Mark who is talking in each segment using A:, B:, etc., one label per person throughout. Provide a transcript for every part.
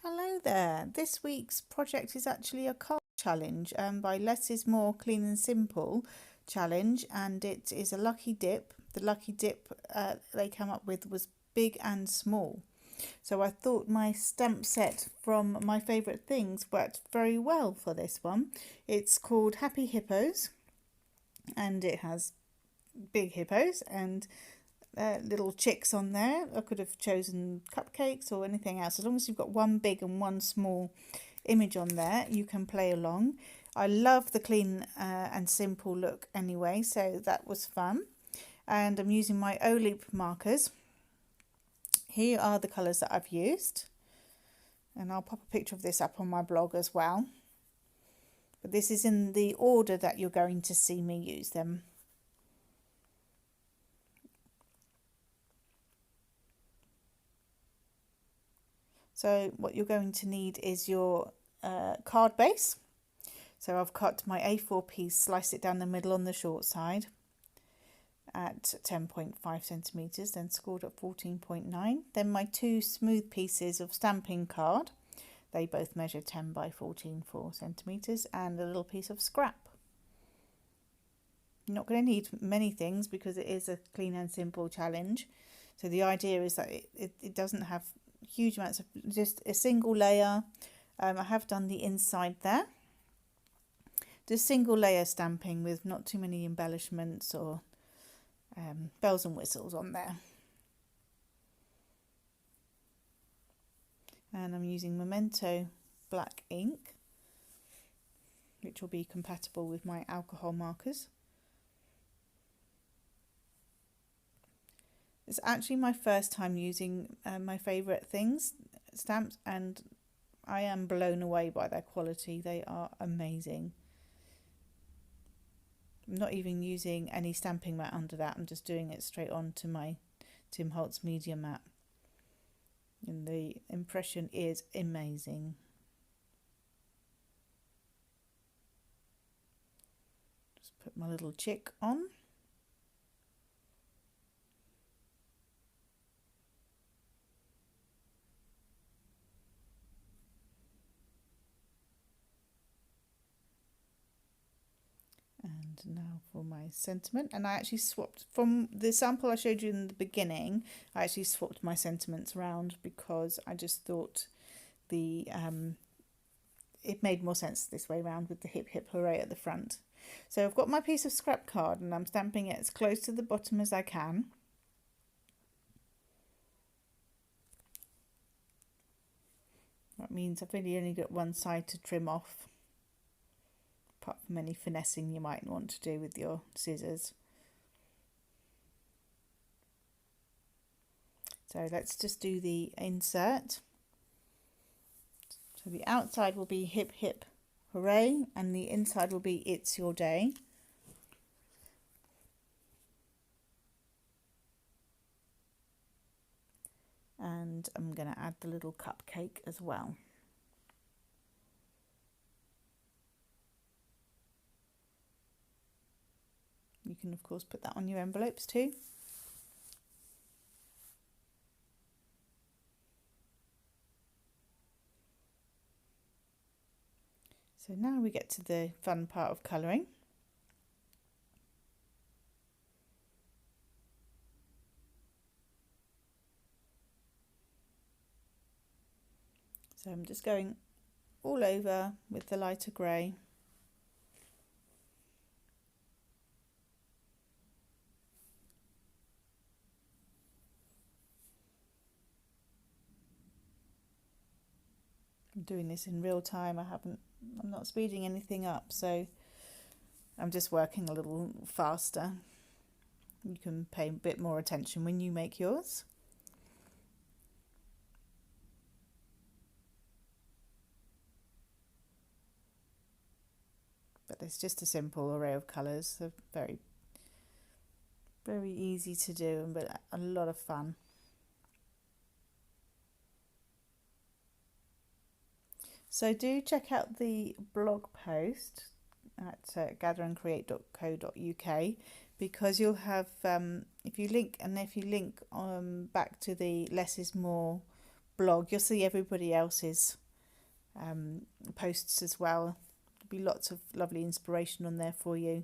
A: Hello there. This week's project is actually a card challenge by Less is More Clean and Simple challenge, and it is a lucky dip. The lucky dip they came up with was big and small. So I thought my stamp set from My Favourite Things worked very well for this one. It's called Happy Hippos, and it has big hippos and little chicks on there. I could have chosen cupcakes or anything else. As long as you've got one big and one small image on there, you can play along. I love the clean and simple look anyway, so that was fun. And I'm using my Oleep markers. Here are the colours that I've used, and I'll pop a picture of this up on my blog as well. But this is in the order that you're going to see me use them. So what you're going to need is your card base. So I've cut my A4 piece, sliced it down the middle on the short side at 10.5 centimetres, then scored at 14.9. Then my two smooth pieces of stamping card, they both measure 10 by 14.4 centimetres, and a little piece of scrap. You're not going to need many things because it is a clean and simple challenge. So the idea is that it doesn't have huge amounts of, just a single layer. I have done the inside there. Just single layer stamping with not too many embellishments or bells and whistles on there. And I'm using Memento Black Ink, which will be compatible with my alcohol markers. It's actually my first time using My Favourite Things stamps, and I am blown away by their quality. They are amazing. I'm not even using any stamping mat under that. I'm just doing it straight on to my Holtz Media Mat. And the impression is amazing. Just put my little chick on. And now for my sentiment, and I actually swapped from the sample I showed you in the beginning. I actually swapped my sentiments around because I just thought the it made more sense this way around with the hip hip hooray at the front. So I've got my piece of scrap card and I'm stamping it as close to the bottom as I can. That means I've really only got one side to trim off, apart from any finessing you might want to do with your scissors. So let's just do the insert. So the outside will be hip hip hooray and the inside will be it's your day. And I'm going to add the little cupcake as well. You can of course put that on your envelopes too. So now we get to the fun part of colouring. So I'm just going all over with the lighter grey. I'm doing this in real time. I'm not speeding anything up, so I'm just working a little faster. You can pay a bit more attention when you make yours. But it's just a simple array of colours. They're very, very easy to do, but a lot of fun. So do check out the blog post at gatherandcreate.co.uk because you'll have, if you link back to the Less is More blog, you'll see everybody else's posts as well. There'll be lots of lovely inspiration on there for you.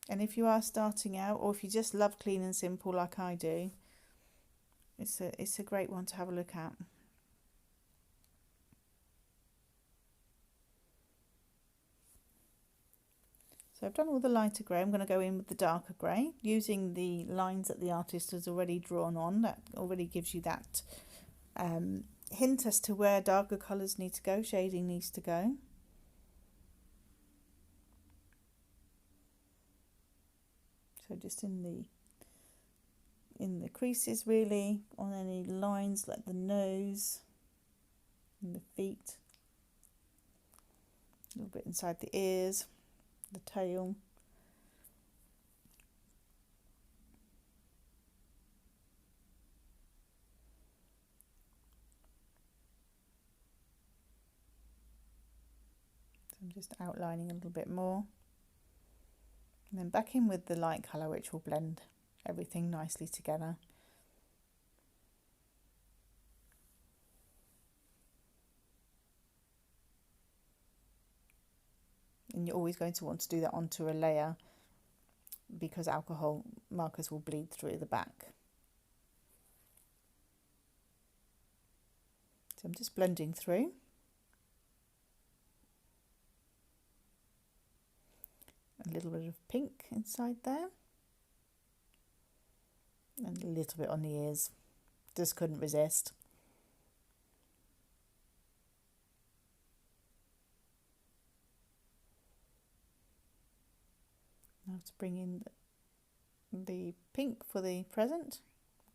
A: And if you are starting out, or if you just love clean and simple like I do, it's a great one to have a look at. So I've done all the lighter grey. I'm going to go in with the darker grey using the lines that the artist has already drawn on. That already gives you that hint as to where darker colours need to go, shading needs to go. So just in the creases really, on any lines like the nose and the feet, a little bit inside the ears, the tail. So I'm just outlining a little bit more. And then back in with the light colour, which will blend everything nicely together. And you're always going to want to do that onto a layer because alcohol markers will bleed through the back. So I'm just blending through. A little bit of pink inside there. And a little bit on the ears. Just couldn't resist. Now to bring in the pink for the present.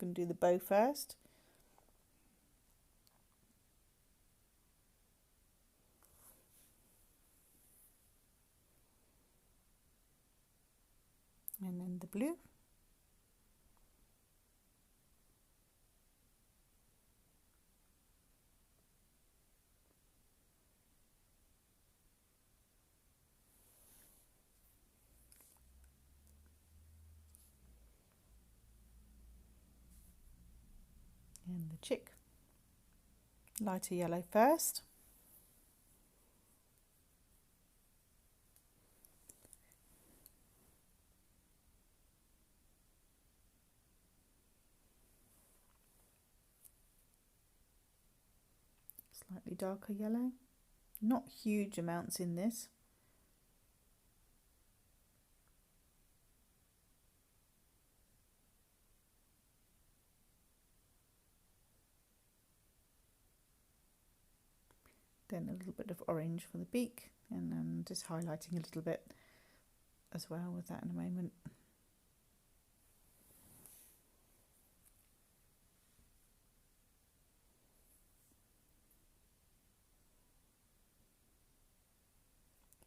A: I'm going to do the bow first. And then the blue. And the chick. Lighter yellow first. Slightly darker yellow, not huge amounts in this. Then a little bit of orange for the beak, and then just highlighting a little bit as well with that in a moment.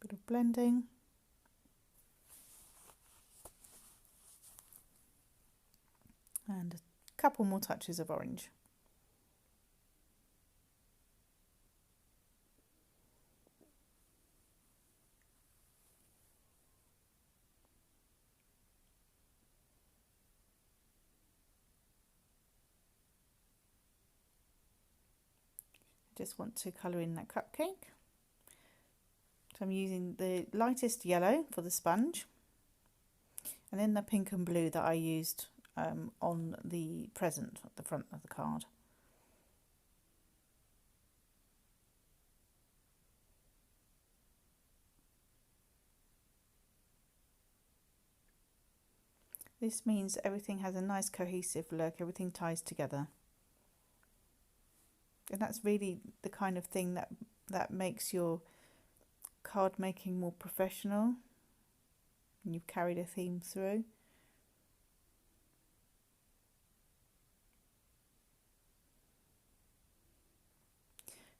A: Bit of blending. And a couple more touches of orange. Just want to colour in that cupcake. So I'm using the lightest yellow for the sponge, and then the pink and blue that I used on the present at the front of the card. This means everything has a nice cohesive look, everything ties together. And that's really the kind of thing that makes your card making more professional. And you've carried a theme through.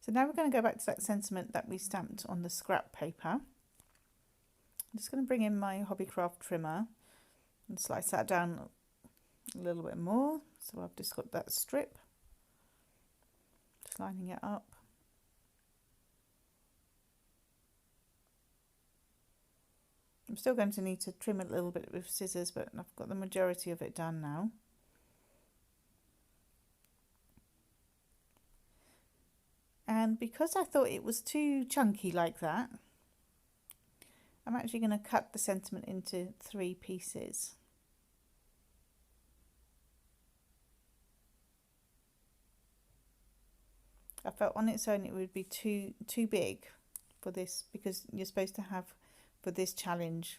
A: So now we're going to go back to that sentiment that we stamped on the scrap paper. I'm just going to bring in my Hobbycraft Trimmer and slice that down a little bit more. So I've just got that strip, just lining it up. I'm still going to need to trim a little bit with scissors, but I've got the majority of it done now. And because I thought it was too chunky like that, I'm actually going to cut the sentiment into 3 pieces. I felt on its own it would be too big for this, because you're supposed to have, for this challenge,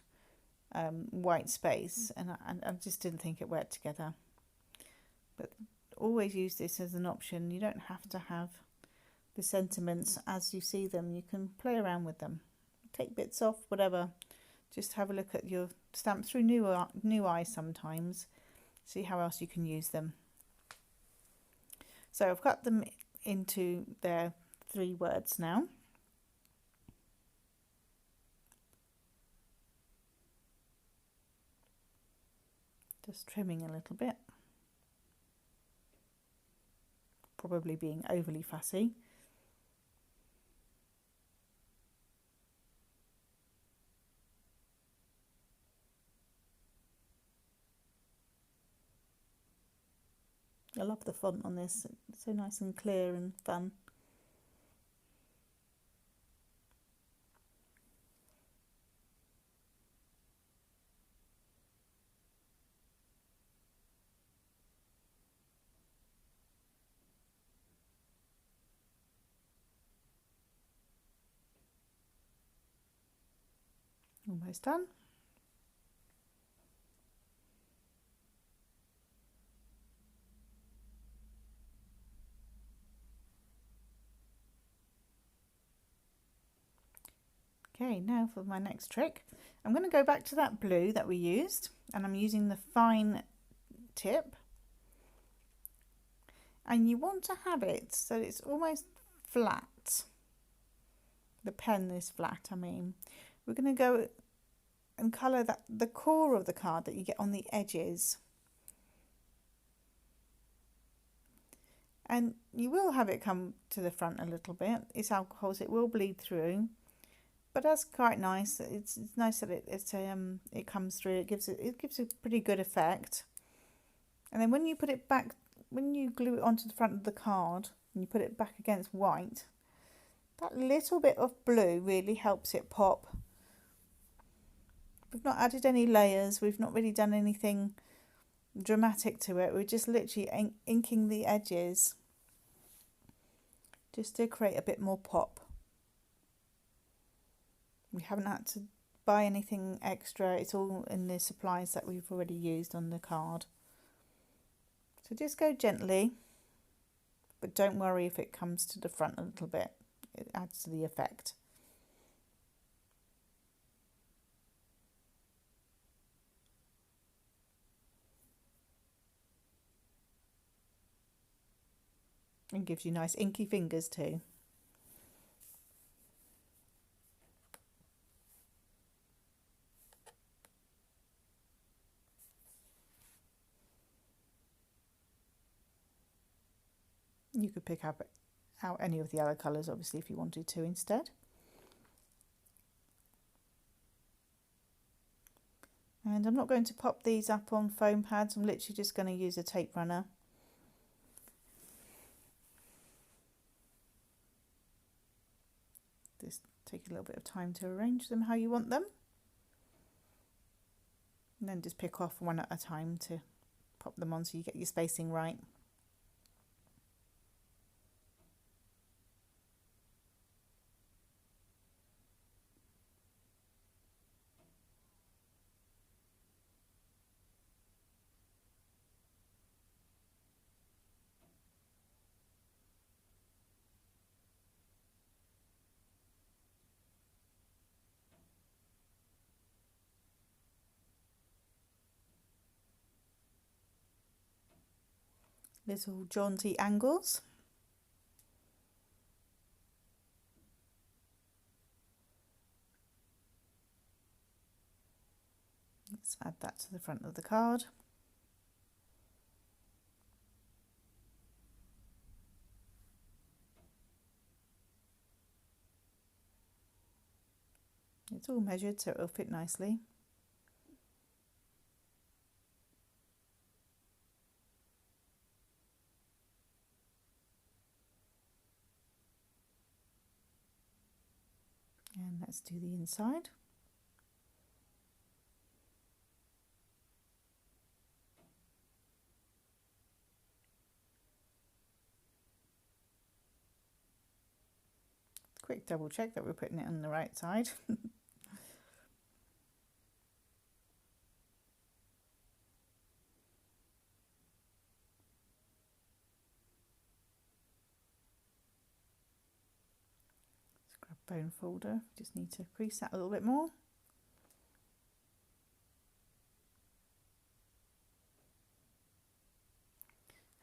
A: white space, and I just didn't think it worked together. But always use this as an option. You don't have to have the sentiments as you see them. You can play around with them, take bits off, whatever. Just have a look at your stamp through new eyes sometimes, see how else you can use them. So I've cut them into their 3 words now. Just trimming a little bit, probably being overly fussy. I love the font on this, it's so nice and clear and fun. Almost done. Okay, now for my next trick. I'm going to go back to that blue that we used, and I'm using the fine tip. And you want to have it so it's almost flat. The pen is flat, I mean. We're going to go and colour that, the core of the card that you get on the edges. And you will have it come to the front a little bit. It's alcohol, so it will bleed through. But that's quite nice. It's nice that it comes through. It gives a pretty good effect. And then when you put it back, when you glue it onto the front of the card and you put it back against white, that little bit of blue really helps it pop. We've not added any layers. We've not really done anything dramatic to it. We're just literally inking the edges just to create a bit more pop. We haven't had to buy anything extra. It's all in the supplies that we've already used on the card. So just go gently, but don't worry if it comes to the front a little bit. It adds to the effect. And gives you nice inky fingers too. You could pick out any of the other colours, obviously, if you wanted to instead. And I'm not going to pop these up on foam pads. I'm literally just going to use a tape runner. Just take a little bit of time to arrange them how you want them. And then just pick off one at a time to pop them on so you get your spacing right. Little jaunty angles. Let's add that to the front of the card. It's all measured so it'll fit nicely. Let's do the inside. Quick double check that we're putting it on the right side. Scrub bone folder, just need to crease that a little bit more.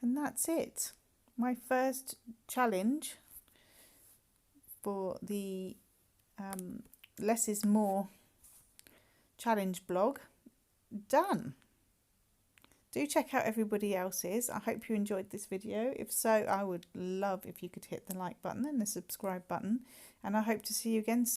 A: And that's it. My first challenge for the Less is More challenge blog done. Do check out everybody else's. I hope you enjoyed this video. If so, I would love if you could hit the like button and the subscribe button, and I hope to see you again soon.